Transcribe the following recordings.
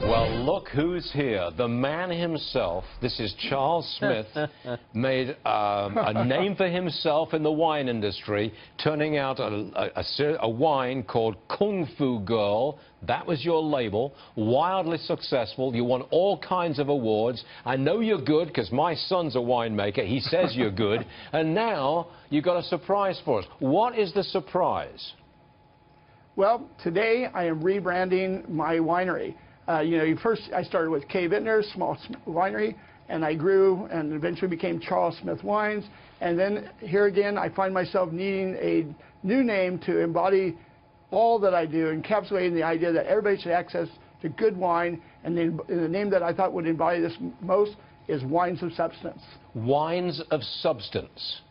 Well, look who's here. The man himself. This is Charles Smith, made a name for himself in the wine industry, turning out a wine called Kung Fu Girl. That was your label. Wildly successful. You won all kinds of awards. I know you're good because my son's a winemaker. He says you're good. And now you've got a surprise for us. What is the surprise? Well, today I am rebranding my winery. First I started with K. Vintners, small winery, and I grew and eventually became Charles Smith Wines. And then here again, I find myself needing a new name to embody all that I do, encapsulating the idea that everybody should access to good wine. And the name that I thought would embody this most is Wines of Substance. Wines of Substance.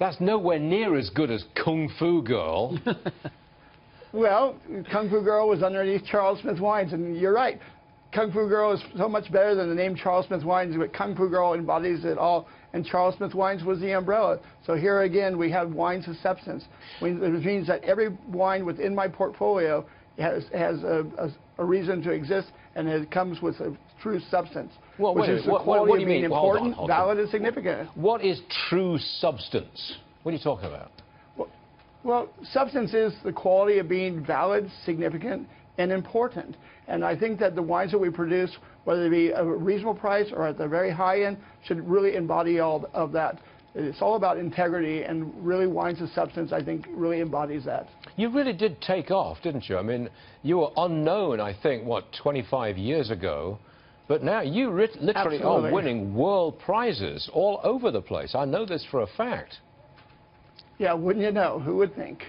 That's nowhere near as good as Kung Fu Girl. Well, Kung Fu Girl was underneath Charles Smith Wines, and you're right. Kung Fu Girl is so much better than the name Charles Smith Wines, but Kung Fu Girl embodies it all, and Charles Smith Wines was the umbrella. So here again, we have Wines of Substance, which means that every wine within my portfolio has a reason to exist, and it comes with a true substance. Well, what do you mean? Important, hold on. Valid, and significant. What is true substance? What are you talking about? Well, substance is the quality of being valid, significant, and important. And I think that the wines that we produce, whether they be a reasonable price or at the very high end, should really embody all of that. It's all about integrity, and really Wines of Substance, I think, really embodies that. You really did take off, didn't you? I mean, you were unknown, I think, 25 years ago? But now you literally Absolutely. are winning world prizes all over the place. I know this for a fact. Yeah, wouldn't you know? Who would think?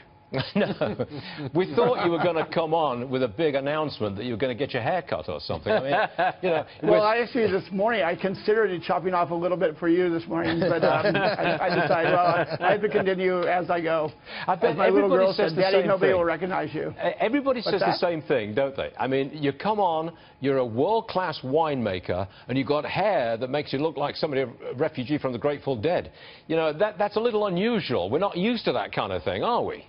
No. We thought you were going to come on with a big announcement that you were going to get your hair cut or something. I mean, Well, actually, this morning, I considered chopping off a little bit for you this morning, but I decided, well, I have to continue as I go. I bet as my little girl said, Daddy, nobody will recognize you. Everybody says the same thing, don't they? I mean, you come on, you're a world-class winemaker, and you've got hair that makes you look like somebody, a refugee from the Grateful Dead. You know, that's a little unusual. We're not used to that kind of thing, are we?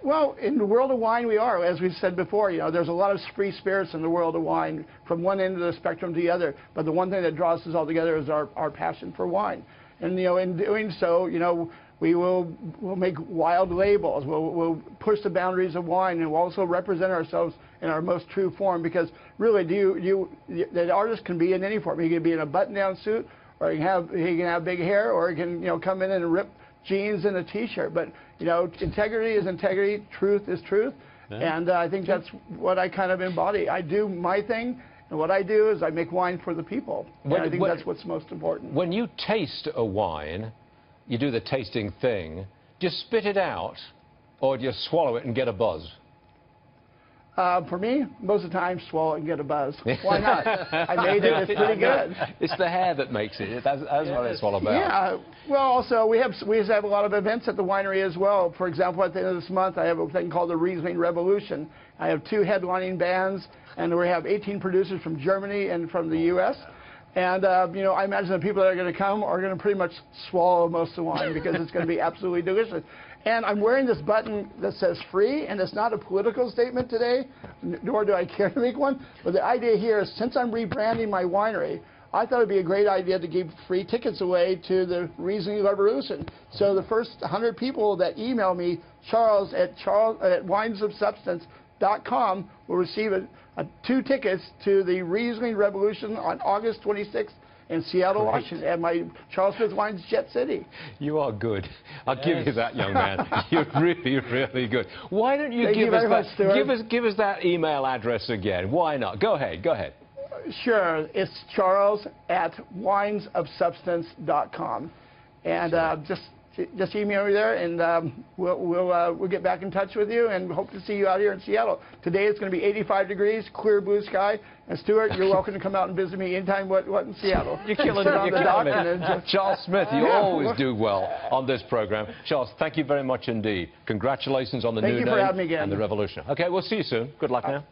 Well, in the world of wine, we are. As we said before, there's a lot of free spirits in the world of wine, from one end of the spectrum to the other. But the one thing that draws us all together is our passion for wine. And, in doing so, we'll make wild labels. We'll push the boundaries of wine, and we'll also represent ourselves in our most true form. Because really, the artist can be in any form. He can be in a button-down suit, or he can have big hair, or he can, come in and rip jeans and a T-shirt. But integrity is integrity, truth is truth, and I think that's what I kind of embody. I do my thing, and what I do is I make wine for the people, and I think that's what's most important. When you taste a wine, you do the tasting thing, do you spit it out, or do you swallow it and get a buzz? For me, most of the time, swallow it and get a buzz. Why not? I made it. It's pretty good. It's the hair that makes it. That's what it's all about. Yeah. Well, also, we have a lot of events at the winery as well. For example, at the end of this month, I have a thing called the Riesling Revolution. I have 2 headlining bands, and we have 18 producers from Germany and from the U.S. And, I imagine the people that are going to come are going to pretty much swallow most of the wine because it's going to be absolutely delicious. And I'm wearing this button that says free, and it's not a political statement today, nor do I care to make one. But the idea here is, since I'm rebranding my winery, I thought it would be a great idea to give free tickets away to the Riesling Revolution. So the first 100 people that email me, Charles at winesofsubstance.com, will receive 2 tickets to the Riesling Revolution on August 26th in Seattle, Washington, at my Charles Smith Wines Jet City. You are good. I'll give you that, young man. You're really, really good. Why don't you give us that email address again? Why not? Go ahead. Go ahead. Sure. It's Charles at winesofsubstance.com, and just email me there, and we'll get back in touch with you, and hope to see you out here in Seattle. Today it's going to be 85 degrees, clear blue sky. And Stuart, you're welcome to come out and visit me anytime. What in Seattle? You're killing it. Charles Smith, you always do well on this program. Charles, thank you very much indeed. Congratulations on the new name for having me again. And the revolution. Okay, we'll see you soon. Good luck now.